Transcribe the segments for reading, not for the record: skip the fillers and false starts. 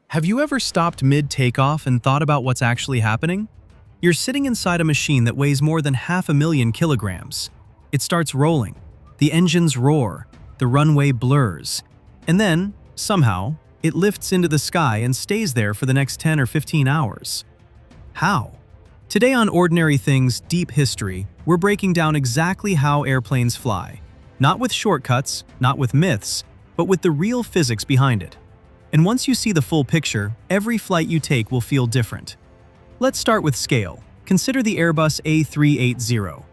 Have you ever stopped mid-takeoff and thought about what's actually happening? You're sitting inside a machine that weighs more than 500,000 kilograms. It starts rolling. The engines roar. The runway blurs. And then, somehow, it lifts into the sky and stays there for the next 10 or 15 hours. How? Today on Ordinary Things Deep History, we're breaking down exactly how airplanes fly. Not with shortcuts, not with myths, but with the real physics behind it. And once you see the full picture, every flight you take will feel different. Let's start with scale. Consider the Airbus A380.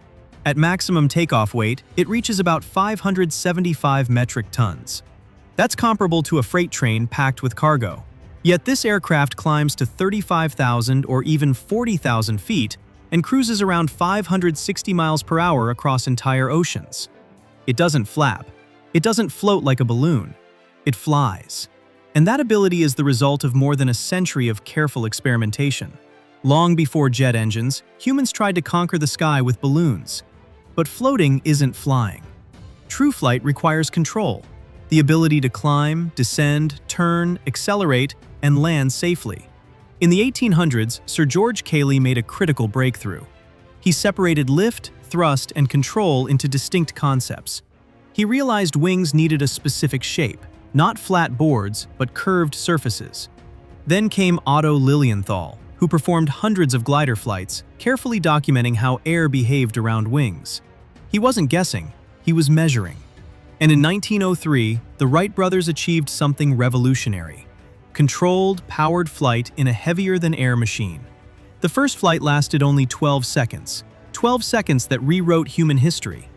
At maximum takeoff weight, it reaches about 575 metric tons. That's comparable to a freight train packed with cargo. Yet this aircraft climbs to 35,000 or even 40,000 feet and cruises around 560 miles per hour across entire oceans. It doesn't flap. It doesn't float like a balloon. It flies. And that ability is the result of more than a century of careful experimentation. Long before jet engines, humans tried to conquer the sky with balloons. But floating isn't flying. True flight requires control, the ability to climb, descend, turn, accelerate, and land safely. In the 1800s, Sir George Cayley made a critical breakthrough. He separated lift, thrust, and control into distinct concepts. He realized wings needed a specific shape. Not flat boards, but curved surfaces. Then came Otto Lilienthal, who performed hundreds of glider flights, carefully documenting how air behaved around wings. He wasn't guessing, he was measuring. And in 1903, the Wright brothers achieved something revolutionary: controlled, powered flight in a heavier-than-air machine. The first flight lasted only 12 seconds. 12 seconds that rewrote human history.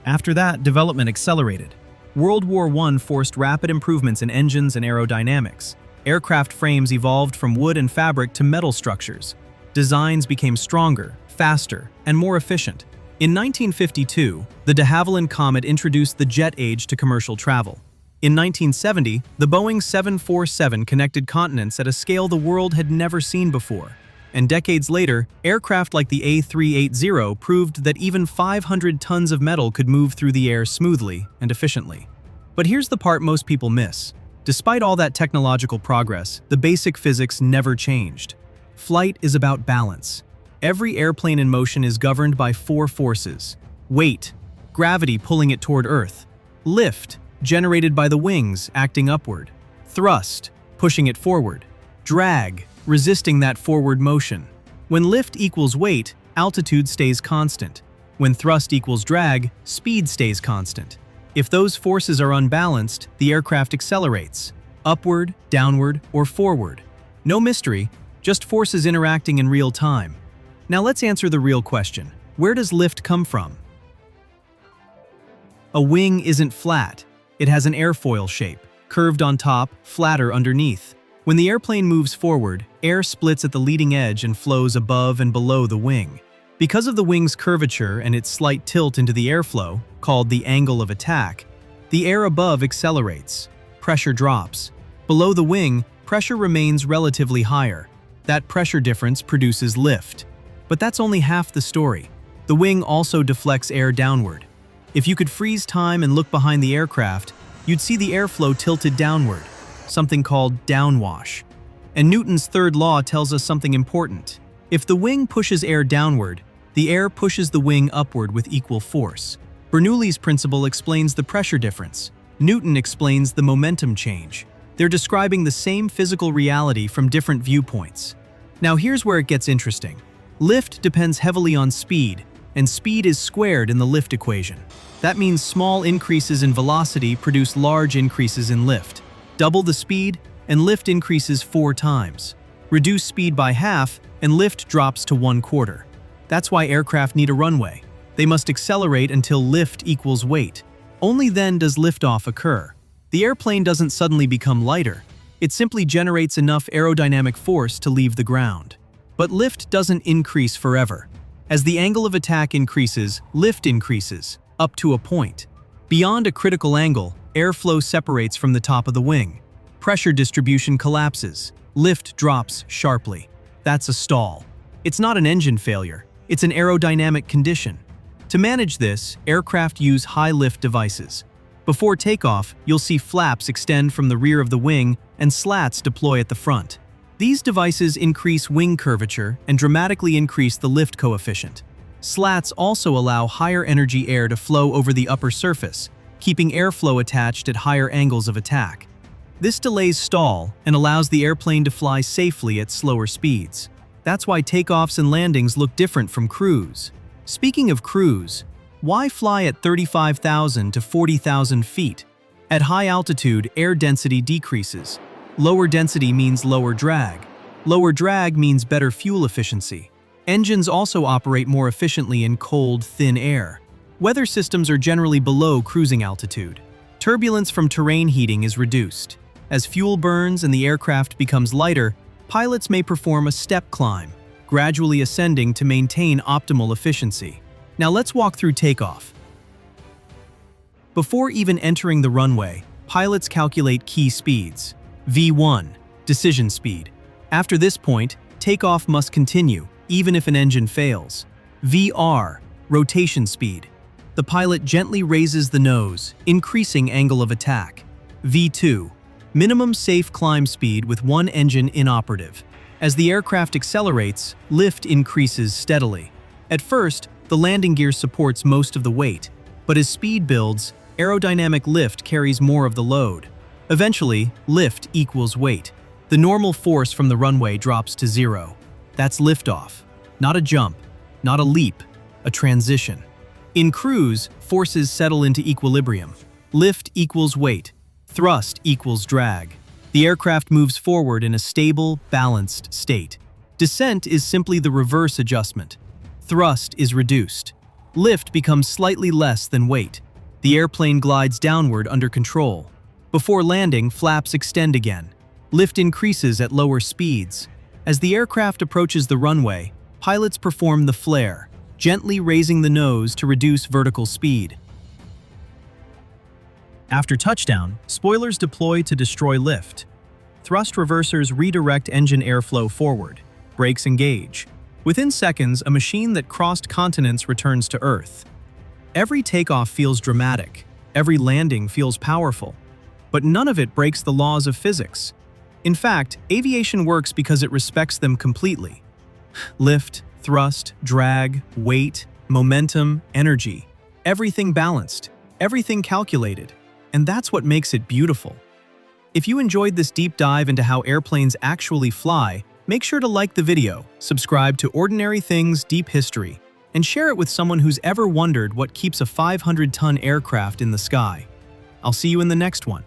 After that, development accelerated. World War I forced rapid improvements in engines and aerodynamics. Aircraft frames evolved from wood and fabric to metal structures. Designs became stronger, faster, and more efficient. In 1952, the de Havilland Comet introduced the jet age to commercial travel. In 1970, the Boeing 747 connected continents at a scale the world had never seen before. And decades later, aircraft like the A380 proved that even 500 tons of metal could move through the air smoothly and efficiently. But here's the part most people miss. Despite all that technological progress, the basic physics never changed. Flight is about balance. Every airplane in motion is governed by four forces: weight, gravity pulling it toward Earth; lift, generated by the wings acting upward; thrust, pushing it forward; drag, resisting that forward motion. When lift equals weight, altitude stays constant. When thrust equals drag, speed stays constant. If those forces are unbalanced, the aircraft accelerates, upward, downward, or forward. No mystery, just forces interacting in real time. Now let's answer the real question. Where does lift come from? A wing isn't flat. It has an airfoil shape, curved on top, flatter underneath. When the airplane moves forward, air splits at the leading edge and flows above and below the wing. Because of the wing's curvature and its slight tilt into the airflow, called the angle of attack, the air above accelerates. Pressure drops. Below the wing, pressure remains relatively higher. That pressure difference produces lift. But that's only half the story. The wing also deflects air downward. If you could freeze time and look behind the aircraft, you'd see the airflow tilted downward, something called downwash. And Newton's third law tells us something important. If the wing pushes air downward, the air pushes the wing upward with equal force. Bernoulli's principle explains the pressure difference. Newton explains the momentum change. They're describing the same physical reality from different viewpoints. Now here's where it gets interesting. Lift depends heavily on speed, and speed is squared in the lift equation. That means small increases in velocity produce large increases in lift. Double the speed, and lift increases 4 times. Reduce speed by half, and lift drops to 1/4. That's why aircraft need a runway. They must accelerate until lift equals weight. Only then does liftoff occur. The airplane doesn't suddenly become lighter. It simply generates enough aerodynamic force to leave the ground. But lift doesn't increase forever. As the angle of attack increases, lift increases, up to a point. Beyond a critical angle, airflow separates from the top of the wing. Pressure distribution collapses. Lift drops sharply. That's a stall. It's not an engine failure. It's an aerodynamic condition. To manage this, aircraft use high-lift devices. Before takeoff, you'll see flaps extend from the rear of the wing and slats deploy at the front. These devices increase wing curvature and dramatically increase the lift coefficient. Slats also allow higher energy air to flow over the upper surface, keeping airflow attached at higher angles of attack. This delays stall and allows the airplane to fly safely at slower speeds. That's why takeoffs and landings look different from cruise. Speaking of cruise, why fly at 35,000 to 40,000 feet? At high altitude, air density decreases. Lower density means lower drag. Lower drag means better fuel efficiency. Engines also operate more efficiently in cold, thin air. Weather systems are generally below cruising altitude. Turbulence from terrain heating is reduced. As fuel burns and the aircraft becomes lighter, pilots may perform a step climb, gradually ascending to maintain optimal efficiency. Now let's walk through takeoff. Before even entering the runway, pilots calculate key speeds. V1, decision speed. After this point, takeoff must continue, even if an engine fails. VR, rotation speed. The pilot gently raises the nose, increasing angle of attack. V2, minimum safe climb speed with one engine inoperative. As the aircraft accelerates, lift increases steadily. At first, the landing gear supports most of the weight, but as speed builds, aerodynamic lift carries more of the load. Eventually, lift equals weight. The normal force from the runway drops to zero. That's liftoff. Not a jump, not a leap, a transition. In cruise, forces settle into equilibrium. Lift equals weight. Thrust equals drag. The aircraft moves forward in a stable, balanced state. Descent is simply the reverse adjustment. Thrust is reduced. Lift becomes slightly less than weight. The airplane glides downward under control. Before landing, flaps extend again. Lift increases at lower speeds. As the aircraft approaches the runway, pilots perform the flare, gently raising the nose to reduce vertical speed. After touchdown, spoilers deploy to destroy lift. Thrust reversers redirect engine airflow forward. Brakes engage. Within seconds, a machine that crossed continents returns to Earth. Every takeoff feels dramatic. Every landing feels powerful. But none of it breaks the laws of physics. In fact, aviation works because it respects them completely. Lift, thrust, drag, weight, momentum, energy. Everything balanced. Everything calculated. And that's what makes it beautiful. If you enjoyed this deep dive into how airplanes actually fly, make sure to like the video, subscribe to Ordinary Things Deep History, and share it with someone who's ever wondered what keeps a 500-ton aircraft in the sky. I'll see you in the next one.